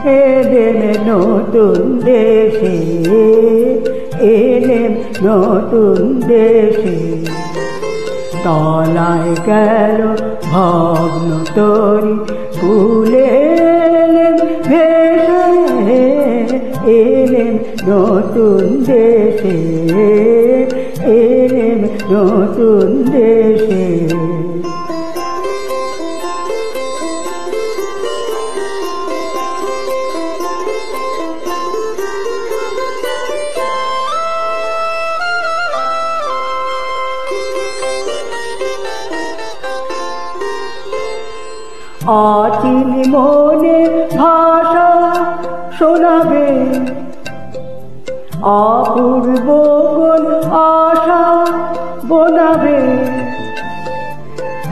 এলেম নতুন দেশে, এলেম নতুন দেশে। তলায় গেল ভগ্ন তরি কুলে এলেম ভেসে, এলেম নতুন দেশে, এলেম নতুন দেশে। অচিন মনে ভাষা শোনাবে, অপূর্ব কোন আশা বোনাবে।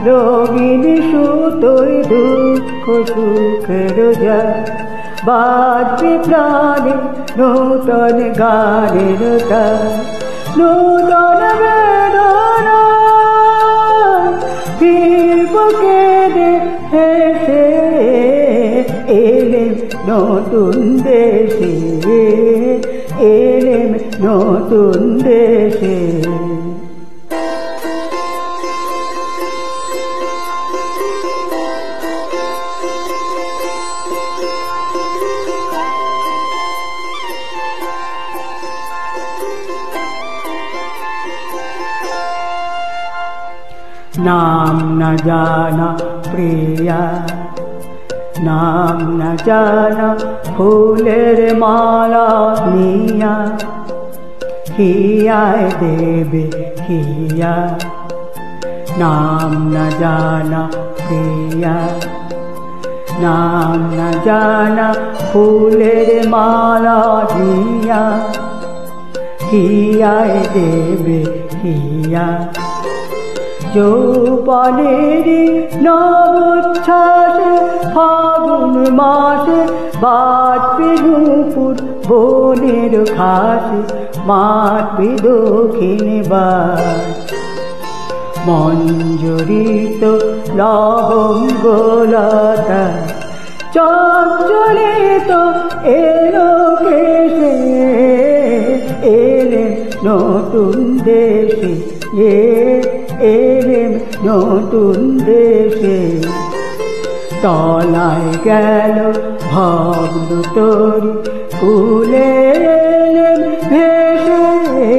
রঙিন সুতোয় দুঃখ সুখের যায়, বাজবে প্রাণে নূতন গানের তার। নূতন বেদনা ফিরব কেঁদে হেসে, এলেম নতুন দেশে, এলেম নতুন দেশে। नाम न जाना प्रिया, नाम न जाना फूलेर माला निया, हियाय देवे हिया। नाम न जाना प्रिया, नाम न जाना फूलेर माला निया, हियाय देवे हिया। যৌবনেরি নবচ্ছ্বাসে ফাগুন মাসে বাজবে নূপুর বনের ঘাসে, মাতবে দক্ষিণ বাস। মঞ্জরিত লবঙ্গলতা চঞ্চলিত এলো কেশে, এলেম নতুন দেশে, এলেম নতুন দেশে। তলায় গেল ভগ্ন তরি কুলে এলেম ভেসে,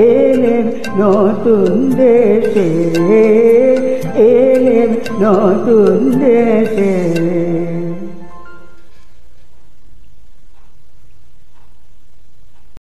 এলেম নতুন দেশে, এলেম নতুন দেশে।